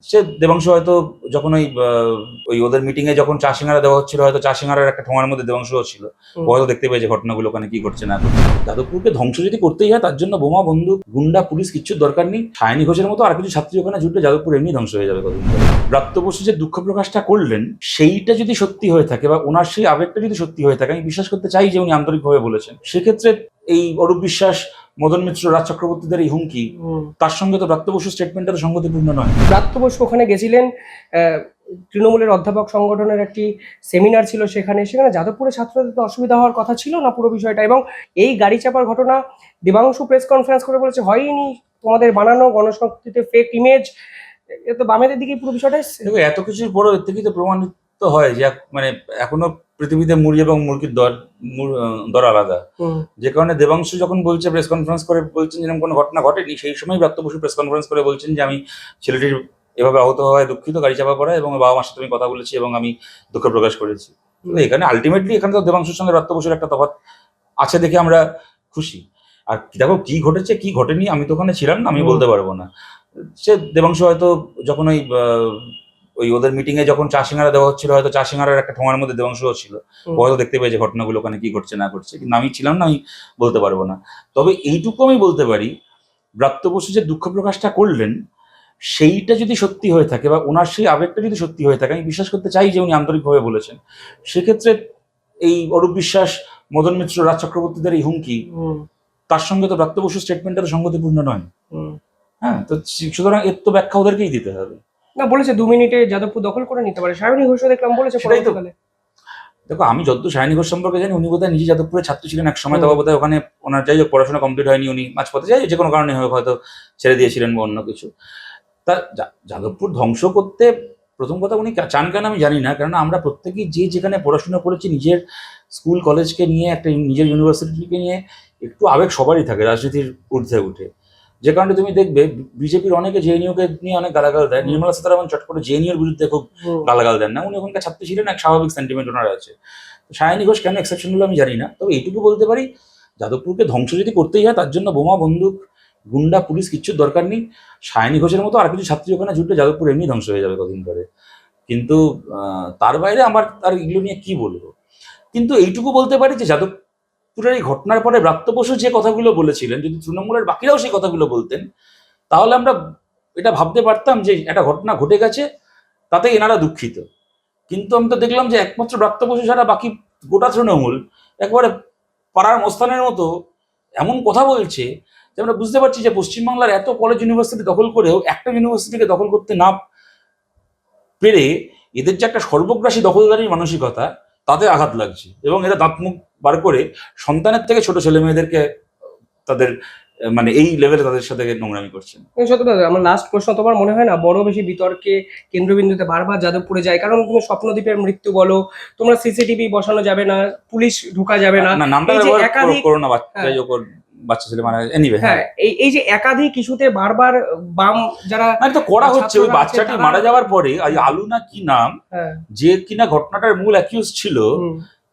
সে দেবাংশু হয়তো যখন ওই ওদের মিটিং এ যখন চা সিঙ্গারা দেওয়া হচ্ছিল, হয়তো চা সিঙ্গারার একটা ঠোঙার মধ্যে দেবাংশুও ছিল। ও হয়তো দেখতে পেয়েছে ঘটনাগুলো ওখানে কি ঘটছে না ঘটছে। যাদবপুরকে ধ্বংস যদি করতেই হয়, তার জন্য বোমা, বন্দুক, গুন্ডা, পুলিশ কিচ্ছুর দরকার নেই। সায়নী ঘোষের মতো আর কিছু ছাত্রী ওখানে জুটলে যাদবপুর এমনি ধ্বংস হয়ে যাবে কদিন পরে। ব্রাত্য বসু যে দুঃখ প্রকাশটা করলেন, সেইটা যদি সত্যি হয়ে থাকে বা ওনার সেই আবেগটা যদি সত্যি হয়ে থাকে, আমি বিশ্বাস করতে চাই যে উনি আন্তরিকভাবে বলেছেন, সেক্ষেত্রে এই অরূপ বিশ্বাস, মদন মিত্র, রাজ চক্রবর্তীদের এই হুমকি, তার সঙ্গে তো ব্রাত্য বসুর স্টেটমেন্টটা তো সঙ্গতিপূর্ণ নয়। ব্রাত্য বসু ওখানে গেছিলেন, তৃণমূলের অধ্যাপক সংগঠনের একটি সেমিনার ছিল, সেখানে যাদবপুরের ছাত্রদের তো অসুবিধা হওয়ার কথা ছিল না পুরো বিষয়টা। এবং এই গাড়ি চাপার ঘটনা দেবাংশু প্রেস কনফারেন্স করে বলেছে হয়নি, তোমাদের বানানো গণশক্তিতে ফেক ইমেজ। এ তো বামেদের দিকে পুরো বিষয়টা এসছে। দেখো, এত কিছুর পরও এর থেকেই তো প্রমাণিত হয় যে মানে এখনো পৃথিবীতে মুরগি এবং মুরগির দর আলাদা। যে কারণে দেবাংশু যখন বলছে, প্রেস কনফারেন্স করে বলছেন যেরকম কোনো ঘটনা ঘটেনি, সেই সময় ব্রাত্য বসু প্রেস কনফারেন্স করে বলছেন যে আমি ছেলেটির এভাবে আহত হওয়ায় দুঃখিত, গাড়ি চাপা পড়া, এবং বাবা মার সাথে আমি কথা বলেছি এবং আমি দুঃখ প্রকাশ করেছি। তো এখানে আলটিমেটলি এখানে তো দেবাংশুর সঙ্গে ব্রাত্য বসুর একটা তফাৎ আছে দেখে আমরা খুশি। আর দেখো কি ঘটেছে কি ঘটেনি, আমি তো ওখানে ছিলাম না, আমি বলতে পারবো না। সে দেবাংশু হয়তো যখন ওই ওদের মিটিং এ যখন চা সিঙ্গারা দেওয়া হচ্ছিল, হয়তো চা সিঙ্গারার একটা ঠোঙার মধ্যে দেবাংশুও ছিল। ও হয়তো দেখতে পেয়েছে ঘটনাগুলো ওখানে কি ঘটছে না ঘটছে, কিন্তু আমি ছিলাম না, আমি বলতে পারবো না। তবে এইটুকু আমি বলতে পারি, ব্রাত্য বসু যে দুঃখ প্রকাশটা করলেন, সেইটা যদি সত্যি হয়ে থাকে বা ওনার সেই আবেগটা যদি সত্যি হয়ে থাকে, আমি বিশ্বাস করতে চাই যে উনি আন্তরিকভাবে বলেছেন, সেক্ষেত্রে এই অরূপ বিশ্বাস, মদন মিত্র, রাজ চক্রবর্তীদের এই হুমকি, তার সঙ্গে তো ব্রাত্য বসুর স্টেটমেন্টটা তো সঙ্গতিপূর্ণ নয়। হ্যাঁ, তো সুতরাং এর তো ব্যাখ্যা ওদেরকেই দিতে হবে। না, বলেছে 2 মিনিটে যাদবপুর দখল করে নিতে পারে। সায়নী ঘোষও দেখলাম বলেছে সেটাই তো। পরবর্তীকালে। দেখো, আমি যতদূর সায়নী ঘোষ সম্পর্কে জানি, উনি বোধহয় নিজে যাদবপুরের ছাত্র ছিলেন এক সময়, তবে বোধহয় ওখানে ওনার যাই হোক পড়াশোনা কমপ্লিট হয়নি, উনি মাঝপথে যাই যে কোনো কারণে হোক হয়তো ছেড়ে দিয়েছিলেন বা অন্য কিছু। তা যাদবপুর ধ্বংস করতে প্রথম কথা উনি চান কেন আমি জানি না, কারণ আমরা প্রত্যেকেই যে যেখানে পড়াশোনা করেছি, নিজের স্কুল কলেজকে নিয়ে, একটা নিজের ইউনিভার্সিটিকে নিয়ে একটু আবেগ সবারই থাকে রাজনীতির ঊর্ধ্বে উঠে। যে কারণে তুমি দেখবে বিজেপির অনেকে জেএনইউকে নিয়ে অনেক গালাগাল দেয়, নির্মলা সীতারামন চট করে জেএনইউর বিরুদ্ধে খুব গালাগাল দেন না, উনি ওখানকার ছাত্রী ছিলেন, এক স্বাভাবিক সেন্টিমেন্ট ওনার আছে। সায়নী ঘোষ কেন এক্সেপশন হলো আমি জানি না, তবে এইটুকু বলতে পারি, যাদবপুরকে ধ্বংস যদি করতেই হয়, তার জন্য বোমা, বন্দুক, গুন্ডা, পুলিশ কিচ্ছুর দরকার নেই। সায়নী ঘোষের মতো আর কিছু ছাত্রী ওখানে জুটলে যাদবপুর এমনি ধ্বংস হয়ে যাবে কদিন পরে। কিন্তু তার বাইরে আমার আর এগুলো নিয়ে কি বলবো। কিন্তু এইটুকু বলতে পারি যে যাদবপুরের এই ঘটনার পরে ব্রাত্য বসু যে কথাগুলো বলেছিলেন, যদি তৃণমূলের বাকিরাও সেই কথাগুলো বলতেন, তাহলে আমরা এটা ভাবতে পারতাম যে একটা ঘটনা ঘটে গেছে, তাতে এনারা দুঃখিত। কিন্তু আমি তো দেখলাম যে একমাত্র ব্রাত্য বসু ছাড়া বাকি গোটা তৃণমূল একবারে পাড়ার মস্তানের মতো এমন কথা বলছে যে আমরা বুঝতে পারছি যে পশ্চিমবাংলার এত কলেজ ইউনিভার্সিটি দখল করেও একটা ইউনিভার্সিটিকে দখল করতে না পেরে এদের যে একটা সর্বগ্রাসী দখলদারির মানসিকতা, তাতে আঘাত লাগছে, এবং এরা দাঁত মুখ বার করে সন্তানের থেকে ছোট ছেলে মেয়েদেরকে তাদের মানে এই লেভেলে তাদের সাথে নোংরামি করছেন। সত্যি কথা, আমার লাস্ট প্রশ্ন, তোমার মনে হয় না বড় বেশি বিতর্কে কেন্দ্রবিন্দুতে বারবার যাদবপুরে যায়? কারণ তুমি স্বপ্নদ্বীপের মৃত্যু বলো, তোমরা সিসিটিভি বসানো যাবে না, পুলিশ ঢোকা যাবে না, না, নামটা এই যে ব্যবহার একাধিক, করো না, বাচ্চা যোগ বাচ্চা ছেলে মানে এনিওয়ে। হ্যাঁ, এই যে একাধিক ইস্যুতে বারবার বাম যারা তো করা হচ্ছে। ওই বাচ্চাটি মারা যাওয়ার পরে ওই আলু না কি নাম, যে কিনা ঘটনাটার মূল অ্যাকিউজ ছিল,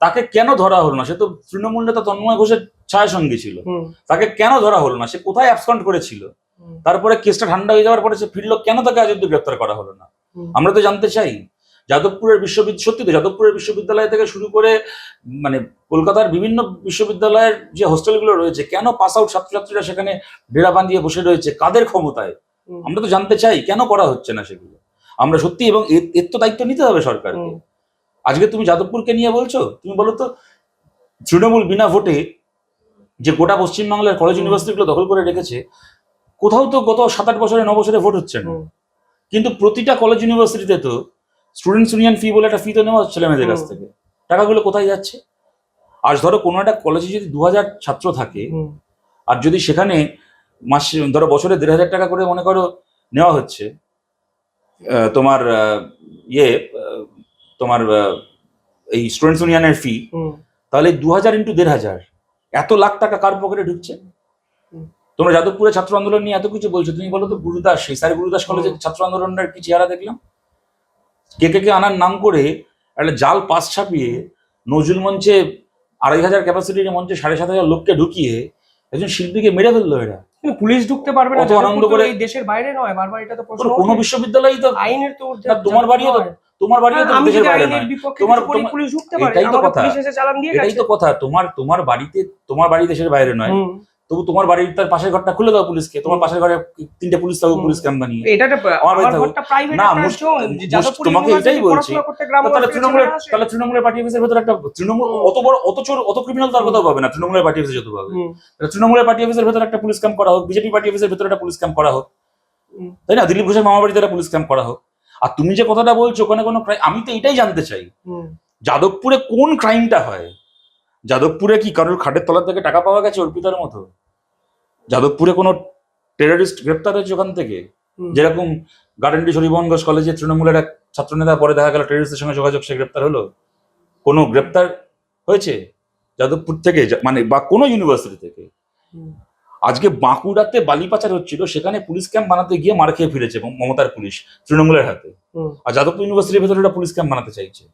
তাকে কেন ধরা হলো না? সে তো তৃণমূল নেতা তন্ময় ঘোষের ছায়া সঙ্গী ছিল, তাকে কেন ধরা হলো না? সে কোথায় অ্যাবসেন্ট করেছিল? তারপরে কেসটা ঠান্ডা হয়ে যাওয়ার পরে সে ফিরলো, কেন তাকে আজ অব্দি গ্রেপ্তার করা হলো না? আমরা তো জানতে চাই। যাদবপুরের সত্যি তো যাদবপুরের বিশ্ববিদ্যালয় থেকে শুরু করে মানে কলকাতার বিভিন্ন বিশ্ববিদ্যালয়ের যে হোস্টেলগুলো রয়েছে, কেন পাস আউট ছাত্রছাত্রীরা সেখানে ডেরা বাঁধিয়ে বসে রয়েছে, কাদের ক্ষমতায়? আমরা তো জানতে চাই কেন করা হচ্ছে না সেগুলো। আমরা সত্যি, এবং এর তো দায়িত্ব নিতে হবে সরকারকে। আজকে তুমি যাদবপুরকে নিয়ে বলছো, তুমি বলো তো তৃণমূল বিনা ভোটে যে গোটা পশ্চিমবাংলার কলেজ ইউনিভার্সিটিগুলো দখল করে রেখেছে, কোথাও তো গত 7-8 বছরে 9 বছরে ভোট হচ্ছে না। কিন্তু প্রতিটা কলেজ ইউনিভার্সিটিতে তো স্টুডেন্টস ইউনিয়ন ফি বলে একটা ফি তো নেওয়া হচ্ছে ছেলে মেয়েদের কাছ থেকে। টাকাগুলো কোথায় যাচ্ছে? আজ ধরো কোনো একটা কলেজে যদি 2000 ছাত্র থাকে, আর যদি সেখানে মাসে ধরো বছরে 1500 টাকা করে মনে করো নেওয়া হচ্ছে, তোমার তোমার এই স্টুডেন্টস ইউনিয়নের ফি, তাহলে 2000 ইন্টু 1500, এত লাখ টাকা কার পকেটে ঢুকছে? তোমরা যাদবপুরে ছাত্র আন্দোলন নিয়ে এত কিছু বলছো, তুমি বলো তো গুরুদাস, সেই স্যার গুরুদাস কলেজের ছাত্র আন্দোলনের কি চেহারা দেখলাম? কে আনার নাম করে একটা জাল পাস ছাপিয়ে নজরুল মঞ্চে 2500 ক্যাপাসিটির মঞ্চে 7500 লোককে ঢুকিয়ে একজন শিল্পীকে মেরে ফেললো এরা। কিন্তু পুলিশ ঢুকতে পারবে না, অত আনন্দ যাদবপুর তো করে- এই দেশের বাইরে নয়, বারবার এটা তো প্রশ্ন কোনো ওঠে। বিশ্ববিদ্যালয়ই তো আইনের তো ঊর্ধ্বে না, তোমার বাড়িও তো নয়। তোমার বাড়িও তো আমি দেশের যদি বাইরে আইনের নয়। বিপক্ষে তোমার কিছু করি, তোমার- পুলিশ ঢুকতে পারে, এটাই তো আমাকে কথা। পুলিশ এসে চালান দিয়ে এটাই গেছে। তো কথা, তোমার বাড়ি দেশের বাইরে নয়, হুম। তবু তোমার বাড়ির তার পাশের ঘরটা খুলে দাও পুলিশকে, তোমার পাশের ঘরে 3টে পুলিশ থাকুক, পুলিশ ক্যাম্প বানিয়ে। এটা একটা আমার বাড়ি আমার থাকুক। ঘরটা প্রাইভেট না, একটা জোন, যাদবপুর তোমাকে ইউনিভার্সিটি এটাই বলছি। পড়াশোনা করতে গ্রামগঞ্জ তাহলে থেকে ছেলেরা আসে। তৃণমূলের পার্টি অফিসের ভেতরে একটা তৃণমূল অত বড় অত চোর অত ক্রিমিনাল তার কোথাও পাবে না, তৃণমূলের পার্টি অফিসে যত পাবে। হুম। তাহলে তৃণমূলের পার্টি অফিসের ভেতরে একটা পুলিশ ক্যাম্প করা হোক, বিজেপি পার্টি অফিসের ভেতরে একটা পুলিশ ক্যাম্প করা হোক, হুম। তাই না? দিলীপ ঘোষের মামা বাড়িতে একটা পুলিশ ক্যাম্প করা হোক। আর তুমি যে কথাটা বলছো ওখানে কোনো আমি তো এটাই জানতে চাই, হুম। যাদবপুরে কোন ক্রাইমটা হয়? যাদবপুরে কি কারোর খাটের তলার থেকে টাকা পাওয়া গেছে অর্পিতার মতো? যাদবপুরে কোনো টেররিস্ট গ্রেপ্তার হয়েছে ওখান থেকে? হুম। যেরকম গার্ডেনডি হরিবন ঘোষ কলেজে তৃণমূলের এক ছাত্রনেতা পরে দেখা গেল টেররিস্টের সঙ্গে যোগাযোগ, সে গ্রেপ্তার হলো? কোনো গ্রেপ্তার হয়েছে যাদবপুর থেকে মানে বা কোনো ইউনিভার্সিটি থেকে? হুম। আজকে বাঁকুড়াতে বালি পাচার হচ্ছিল, সেখানে পুলিশ ক্যাম্প বানাতে গিয়ে মার খেয়ে ফিরেছে মমতার পুলিশ তৃণমূলের হাতে। হুম। আর যাদবপুর ইউনিভার্সিটির ভেতরে একটা পুলিশ ক্যাম্প বানাতে চাইছে।